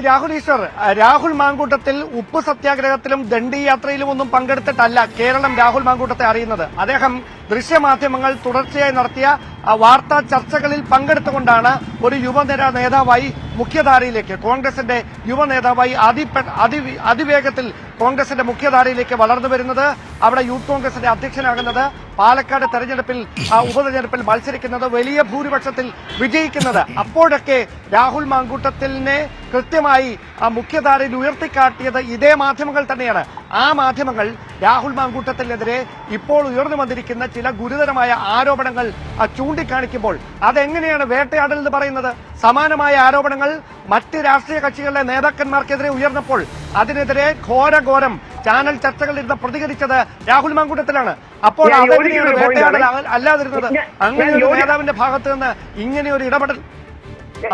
രാഹുൽ ഈശ്വർ, രാഹുൽ മാങ്കൂട്ടത്തിൽ ഉപ്പ് സത്യാഗ്രഹത്തിലും ദണ്ഡി യാത്രയിലും ഒന്നും പങ്കെടുത്തിട്ടല്ല കേരളം രാഹുൽ മാങ്കൂട്ടത്തെ അറിയുന്നത്. അദ്ദേഹം ദൃശ്യമാധ്യമങ്ങൾ തുടർച്ചയായി നടത്തിയ വാർത്താ ചർച്ചകളിൽ പങ്കെടുത്തുകൊണ്ടാണ് ഒരു യുവനിര നേതാവായി മുഖ്യധാരയിലേക്ക്, കോൺഗ്രസിന്റെ യുവ നേതാവായി അതിവേഗത്തിൽ കോൺഗ്രസിന്റെ മുഖ്യധാരയിലേക്ക് വളർന്നു വരുന്നത്, അവിടെ യൂത്ത് കോൺഗ്രസിന്റെ അധ്യക്ഷനാകുന്നത്, പാലക്കാട് തെരഞ്ഞെടുപ്പിൽ ഉപതെരഞ്ഞെടുപ്പിൽ മത്സരിക്കുന്നത്, വലിയ ഭൂരിപക്ഷത്തിൽ വിജയിക്കുന്നത്. അപ്പോഴൊക്കെ രാഹുൽ മാങ്കൂട്ടത്തിനെ കൃത്യമായി മുഖ്യധാരയിൽ ഉയർത്തിക്കാട്ടിയത് ഇതേ മാധ്യമങ്ങൾ തന്നെയാണ്. ആ മാധ്യമങ്ങൾ രാഹുൽ മാങ്കൂട്ടത്തിനെതിരെ ഇപ്പോൾ ഉയർന്നു വന്നിരിക്കുന്ന ചില ഗുരുതരമായ ആരോപണങ്ങൾ ചൂണ്ടിക്കാണിക്കുമ്പോൾ അതെങ്ങനെയാണ് വേട്ടയാടൽ എന്ന് പറയുന്നത്? സമാനമായ ആരോപണങ്ങൾ മറ്റ് രാഷ്ട്രീയ കക്ഷികളിലെ നേതാക്കന്മാർക്കെതിരെ ഉയർന്നപ്പോൾ അതിനെതിരെ ഘോരഘോരം ചാനൽ ചർച്ചകളിൽ പ്രതികരിച്ചത് രാഹുൽ മാങ്കൂട്ടത്തിലാണ്. അപ്പോൾ അതെങ്ങനെയാണ് വേട്ടയാടൽ അല്ലാതിരുന്നത്? അങ്ങനെ ഒരു നേതാവിന്റെ ഭാഗത്ത് നിന്ന് ഇങ്ങനെ ഒരു ഇടപെടൽ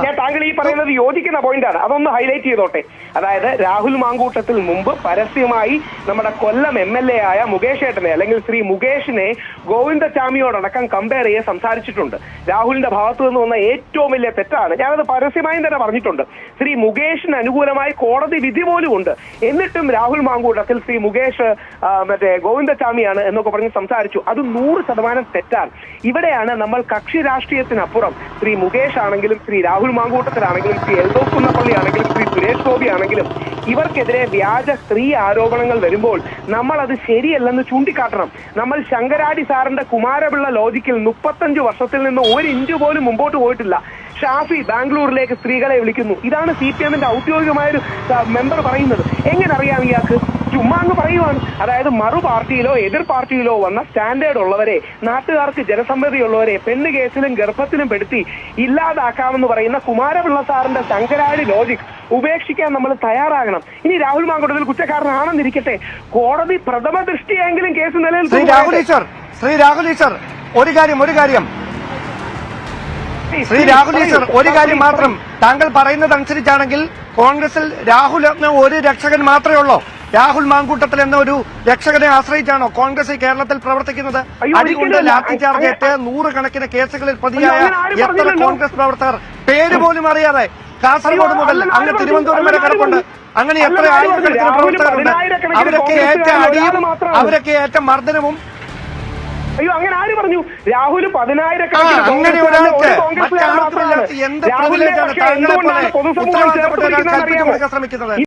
ഞാൻ താങ്കൾ ഈ പറയുന്നത് യോജിക്കുന്ന പോയിന്റാണ്, അതൊന്ന് ഹൈലൈറ്റ് ചെയ്തോട്ടെ. അതായത് രാഹുൽ മാങ്കൂട്ടത്തിൽ മുമ്പ് പരസ്യമായി നമ്മുടെ കൊല്ലം MLA ആയ മുകേഷ് ഏട്ടനെ അല്ലെങ്കിൽ ശ്രീ മുകേഷിനെ ഗോവിന്ദചാമിയോടടക്കം കമ്പയർ ചെയ്ത് സംസാരിച്ചിട്ടുണ്ട്. രാഹുലിന്റെ ഭാഗത്തു നിന്ന് വന്ന ഏറ്റവും വലിയ തെറ്റാണ്. ഞാനത് പരസ്യമായും തന്നെ പറഞ്ഞിട്ടുണ്ട്. ശ്രീ മുകേഷിന് അനുകൂലമായി കോടതി വിധി പോലും ഉണ്ട്. എന്നിട്ടും രാഹുൽ മാങ്കൂട്ടത്തിൽ ശ്രീ മുകേഷ് ഗോവിന്ദചാമിയാണ് എന്നൊക്കെ പറഞ്ഞ് സംസാരിച്ചു. അത് 100% തെറ്റാണ്. ഇവിടെയാണ് നമ്മൾ കക്ഷി രാഷ്ട്രീയത്തിനപ്പുറം ശ്രീ മുകേഷ് ആണെങ്കിലും ശ്രീ രാഹുൽ മാങ്കൂട്ടത്തിലാണെങ്കിലും ശ്രീ എൽദോസ് കുന്നപ്പള്ളി ആണെങ്കിലും ശ്രീ സുരേഷ് ഗോപി ആണെങ്കിലും ഇവർക്കെതിരെ വ്യാജ സ്ത്രീ ആരോപണങ്ങൾ വരുമ്പോൾ നമ്മൾ അത് ശരിയല്ലെന്ന് ചൂണ്ടിക്കാട്ടണം. നമ്മൾ ശങ്കരാടി സാറിന്റെ കുമാരപിള്ള ലോജിക്കിൽ 35 വർഷത്തിൽ നിന്ന് 1 ഇഞ്ച് പോലും മുമ്പോട്ട് പോയിട്ടില്ല. ഷാഫി ബാംഗ്ലൂരിലേക്ക് സ്ത്രീകളെ വിളിക്കുന്നു. ഇതാണ് CPMന്റെ ഔദ്യോഗികമായൊരു മെമ്പർ പറയുന്നത്. എങ്ങനെ അറിയാം ഇയാൾക്ക്? ചുമ്മാ അങ്ങ് പറയുവാണ്. അതായത് മറു പാർട്ടിയിലോ എതിർ പാർട്ടിയിലോ വന്ന സ്റ്റാൻഡേർഡ് ഉള്ളവരെ, നാട്ടുകാർക്ക് ജനസമ്മതിയുള്ളവരെ പെണ്ണ് കേസിലും ഗർഭത്തിലും പെടുത്തി ഇല്ലാതാക്കാമെന്ന് പറയുന്ന കുമാരപിള്ള സാറിന്റെ ശങ്കരാടി ലോജിക് ഉപേക്ഷിക്കാൻ നമ്മൾ തയ്യാറാകണം. ഇനി രാഹുൽ മാങ്കൂട്ടത്തിൽ കുറ്റക്കാരനാണെന്നിരിക്കട്ടെ, കോടതി പ്രഥമ ദൃഷ്ടിയെങ്കിലും കേസ് നിലനിൽക്കും. ശ്രീ രാഹുൽ ഈശ്വർ ഒരു കാര്യം മാത്രം, താങ്കൾ പറയുന്നതനുസരിച്ചാണെങ്കിൽ കോൺഗ്രസിൽ രാഹുൽ എന്ന ഒരു രക്ഷകൻ മാത്രമേ ഉള്ളൂ. രാഹുൽ മാങ്കൂട്ടത്തിൽ എന്ന ഒരു രക്ഷകനെ ആശ്രയിച്ചാണോ കോൺഗ്രസ് കേരളത്തിൽ പ്രവർത്തിക്കുന്നത്? അടികൊണ്ട് ലാത്തിചാർജ് ഏറ്റ് 100 കണക്കിന് കേസുകളിൽ പ്രതിയായ എത്ര കോൺഗ്രസ് പ്രവർത്തകർ പേര് പോലും അറിയാതെ കാസർഗോഡ് മുതൽ അങ്ങ് തിരുവനന്തപുരം വരെ കിടപ്പുണ്ട്. അങ്ങനെ എത്ര ആയിരക്കണക്കിന് പ്രവർത്തകരുണ്ട്. അവരൊക്കെ ഏറ്റ മർദ്ദനവും. അയ്യോ, അങ്ങനെ ആര് പറഞ്ഞു? രാഹുല് 10,000 ശ്രമിക്കുന്നത്